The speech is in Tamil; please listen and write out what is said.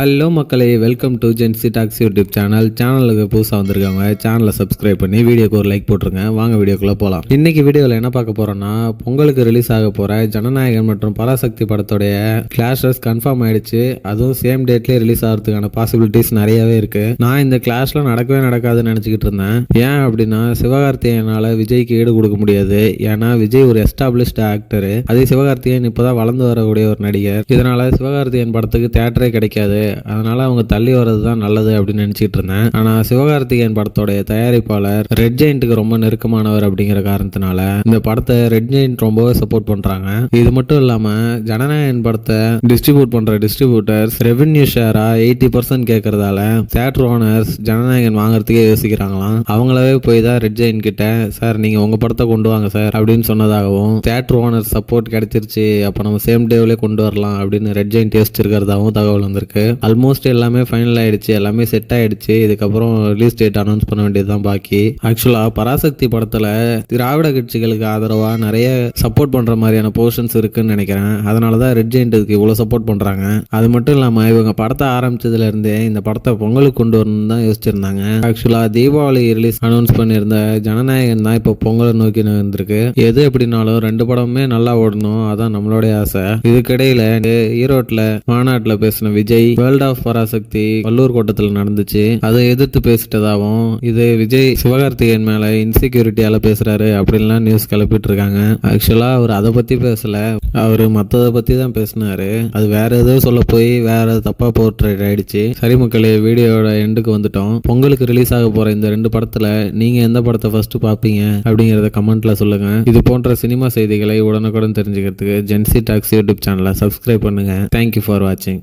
ஹலோ மக்களே, welcome to Gen Z talks YouTube channel. சேனலுக்கு புதுசாக வந்திருக்காங்க, சேனலை சப்ஸ்கிரைப் பண்ணி வீடியோக்கு ஒரு லைக் போட்டுருங்க. வாங்க வீடியோக்குள்ளே போகலாம். இன்னைக்கு வீடியோவில் என்ன பார்க்க போகிறோன்னா, பொங்கலுக்கு ரிலீஸ் ஆக போகிற ஜனநாயகன் மற்றும் பராசக்தி படத்தோடைய கிளாஷஸ் கன்ஃபார்ம் ஆயிடுச்சு. அதுவும் சேம் டேட்லேயே ரிலீஸ் ஆகிறதுக்கான பாசிபிலிட்டிஸ் நிறையவே இருக்கு. நான் இந்த கிளாஷ்லாம் நடக்கவே நடக்காதுன்னு நினச்சிக்கிட்டு இருந்தேன். ஏன் அப்படின்னா, சிவகார்த்திகேயனால் விஜய்க்கு ஈடு கொடுக்க முடியாது. ஏன்னா விஜய் ஒரு எஸ்டாப்ளிஷ்டு ஆக்டர். அதே சிவகார்த்திகேயன் இப்போதான் வளர்ந்து வரக்கூடிய ஒரு நடிகர். இதனால சிவகார்த்திகேயன் படத்துக்கு தேட்டரே கிடைக்காது. அதனால அவங்க தள்ளி வர்றது தான் நல்லது அப்படின்னு நினைச்சிட்டு இருந்தேன். ஆனா சிவகார்த்திகேயன் படத்தோடைய தயாரிப்பாளர் ரெட் ஜெயின்ட்டுக்கு ரொம்ப நெருக்கமானவர் அப்படிங்கிற காரணத்தினால இந்த படத்தை ரெட் ஜெயின்ட் ரொம்பவே சப்போர்ட் பண்றாங்க. இது மட்டும் இல்லாம ஜனநாயகன் படத்தை டிஸ்ட்ரிபியூட் பண்ற டிஸ்ட்ரிபியூட்டர்ஸ் ரெவென்யூ ஷேரா 80% கேட்கறதால தியேட்டர் ஓனர்ஸ் ஜனநாயகன் வாங்குறதுக்கே யோசிக்கிறாங்களாம். அவங்களவே போய் தான் ரெட் ஜெயின் கிட்ட, சார் நீங்க உங்க படத்தை கொண்டு வாங்க சார் அப்படின்னு சொன்னதாகவும், தியேட்டர் ஓனர் சப்போர்ட் கிடைச்சிருச்சு, அப்ப நம்ம சேம் டேவ்ல கொண்டு வரலாம் அப்படின்னு ரெட் ஜெயின்ட் யோசிச்சிருக்கிறதாவும் தகவல் வந்திருக்கு. ஆல்மோஸ்ட் எல்லாமே ஃபைனல் ஆயிடுச்சு, எல்லாமே செட் ஆயிடுச்சு. இதுக்கப்புறம் ரிலீஸ் டேட் அனௌன்ஸ் பண்ண வேண்டியதுதான் பாக்கி. ஆக்சுவலா பராசக்தி படத்துல திராவிட கட்சிகளுக்கு ஆதரவா நிறைய சப்போர்ட் பண்ற மாதிரியான போர்ஷன்ஸ் இருக்குன்னு நினைக்கிறேன். அதனாலதான் ரெட் ஜெயின்ட்டுக்கு இவ்வளவு சப்போர்ட் பண்றாங்க. அது மட்டும் இல்லாம இவங்க படத்தை ஆரம்பிச்சதுல இருந்தே இந்த படத்தை பொங்கலுக்கு கொண்டு வரணும்னு தான் யோசிச்சிருந்தாங்க. ஆக்சுவலா தீபாவளி ரிலீஸ் அனௌன்ஸ் பண்ணியிருந்த ஜனநாயகன் தான் இப்போ பொங்கலை நோக்கி வந்திருக்கு. எது எப்படினாலும் ரெண்டு படமுமே நல்லா ஓடணும், அதான் நம்மளுடைய ஆசை. இதுக்கிடையில ஈரோட்ல மாநாட்டுல பேசின விஜய் வேர்ல்ட் ஆஃப் பராசக்தி வள்ளூர் கோட்டத்தில் நடந்துச்சு, அதை எதிர்த்து பேசிட்டதாகவும், இது விஜய் சிவகார்த்திகேயன் மேல இன்செக்யூரிட்டியால பேசுறாரு அப்படின்லாம் நியூஸ் கிளப்பிட்டு இருக்காங்க. ஆக்சுவலா அவர் அதை பத்தி பேசல, அவரு மத்ததை பத்தி தான் பேசினாரு. அது வேற ஏதோ சொல்ல போய் வேற தப்பா போர்ட்ரேட் ஆயிடுச்சு. சரி மக்களே, வீடியோட எண்டுக்கு வந்துட்டோம். பொங்கலுக்கு ரிலீஸ் ஆக போற இந்த ரெண்டு படத்துல நீங்க எந்த படத்தை ஃபர்ஸ்ட் பாப்பீங்க அப்படிங்கறத கமெண்ட்ல சொல்லுங்க. இது போன்ற சினிமா செய்திகளை உடனுக்குடன் தெரிஞ்சுக்கிறதுக்கு ஜென்சி டாக்ஸ் யூடியூப் சேனலை சப்ஸ்கிரைப் பண்ணுங்க. தேங்க்யூ ஃபார் வாட்சிங்.